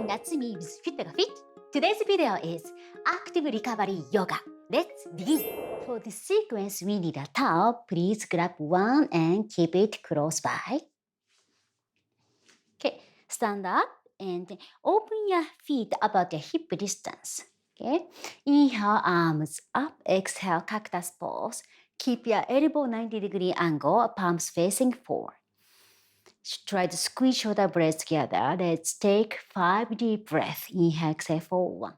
I'm Natsumi with fitYOGAfit. Today's video is Active Recovery Yoga. Let's begin. For this sequence, we need a towel. Please grab one and keep it close by. Okay, stand up and open your feet about your hip distance. Okay, inhale, arms up. Exhale, cactus pose. Keep your elbow 90-degree angle, palms facing forward. Try to squeeze shoulder blades together. Let's take 5 deep breaths. Inhale, exhale for 1.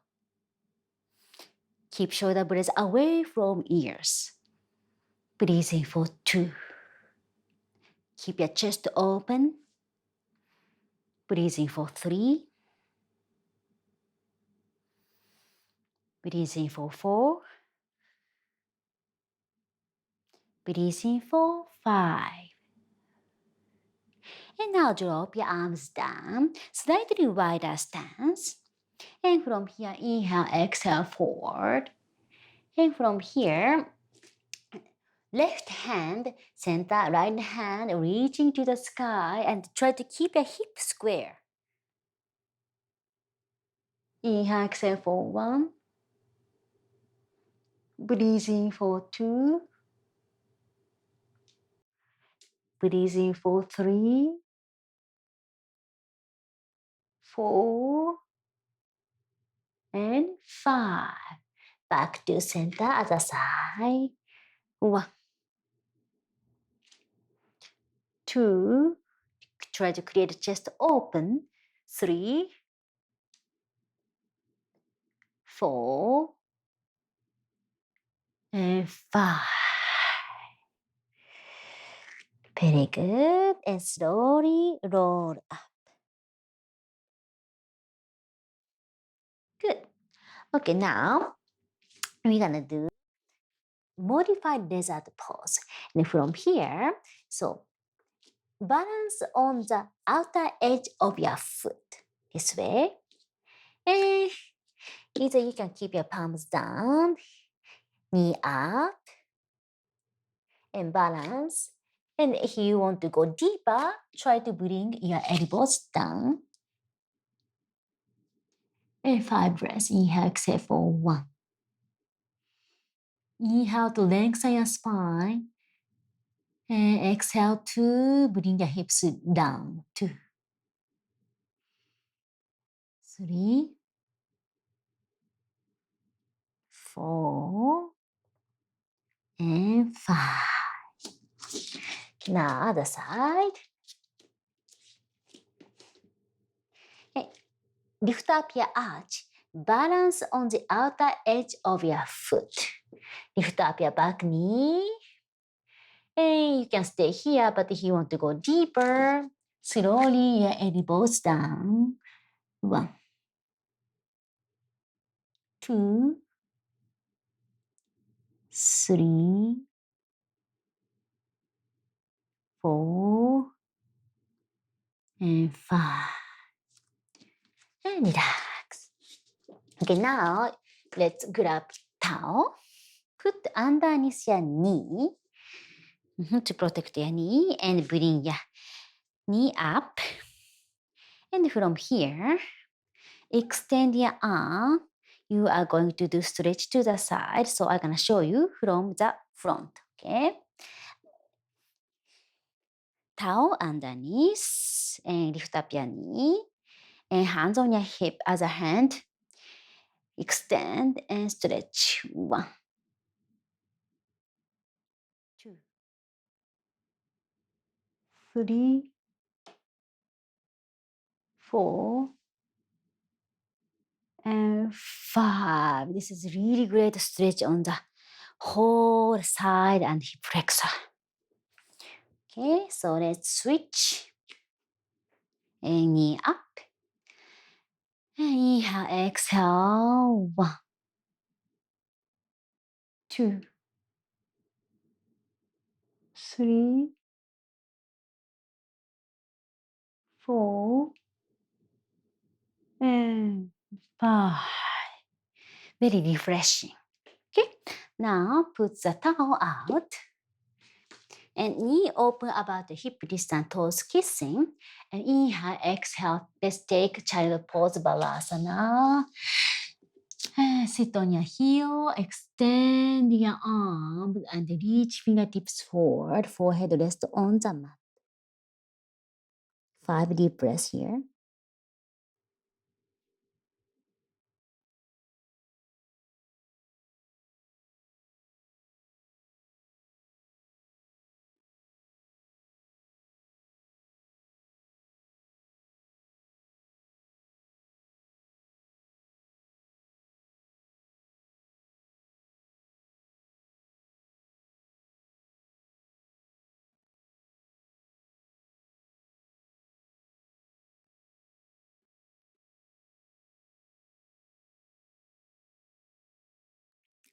Keep shoulder blades away from ears. Breathing for 2. Keep your chest open. Breathing for 3. Breathing for 4. Breathing for 5. And now drop your arms down, slightly wider stance. And from here, inhale, exhale forward. And from here, left hand, center, right hand, reaching to the sky and try to keep your hip square. Inhale, exhale for 1. Breathing for 2. Breathing for 3. 4. And 5. Back to center, other side. 1. 2. Try to create chest open. 3. 4. And 5. Very good. And slowly roll up. Good. Okay, now we're gonna do modified lizard pose. And from here, so balance on the outer edge of your foot. This way. And either you can keep your palms down, knee up, and balance. And if you want to go deeper, try to bring your elbows down. And 5 breaths. Inhale, exhale for 1. Inhale to lengthen your spine. And exhale to bring your hips down. 2. 3. 4. And 5. Now other side. Lift up your arch. Balance on the outer edge of your foot. Lift up your back knee. And you can stay here, but if you want to go deeper, slowly your elbows down. 1. 2. 3. 4. And 5. And relax. Okay, now let's grab towel. Put underneath your knee to protect your knee and bring your knee up. And from here, extend your arm. You are going to do stretch to the side. So I'm going to show you from the front. Okay. Towel underneath and lift up your knee. And hands on your hip, other hand. Extend and stretch. 1. 2. 3. 4. And 5. This is really great stretch on the whole side and hip flexor. Okay, so let's switch. And knee up. And inhale, exhale. 1. 2. 3. 4. And 5. Very refreshing. Okay, now put the towel out. And knee open about the hip distance, toes kissing. And inhale, exhale. Let's take child pose balasana. Sit on your heel, extend your arms and reach fingertips forward. Forehead rest on the mat. 5 deep breaths here.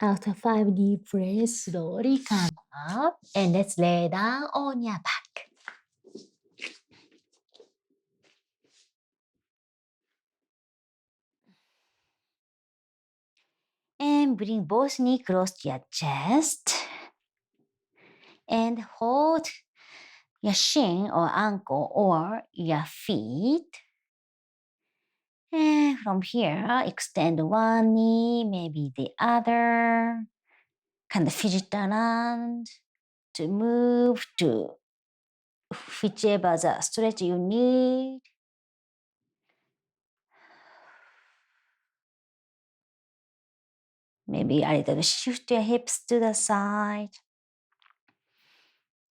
After 5 deep breaths, slowly come up and let's lay down on your back. And bring both knees close to your chest. And hold your shin or ankle or your feet. And from here, extend one knee, maybe the other. Kind of fidget around to move to whichever the stretch you need. Maybe a little shift your hips to the side.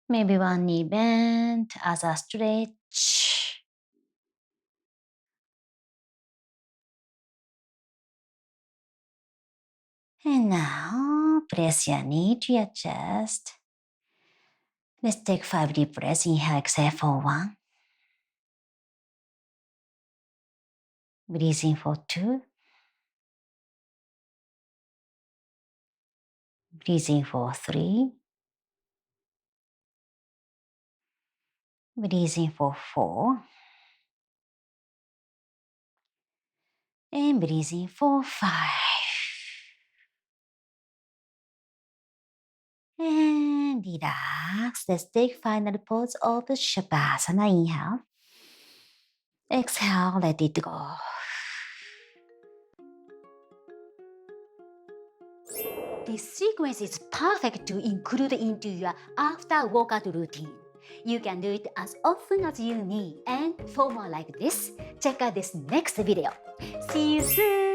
Maybe one knee bent, other stretch. And now, press your knee to your chest. Let's take 5 deep breaths. Inhale, exhale for 1. Breathe in for 2. Breathe in for 3. Breathe in for 4. And breathe in for 5. And relax. Let's take final pose of Shavasana. Inhale. Exhale, let it go. This sequence is perfect to include into your after workout routine. You can do it as often as you need. And for more like this, check out this next video. See you soon!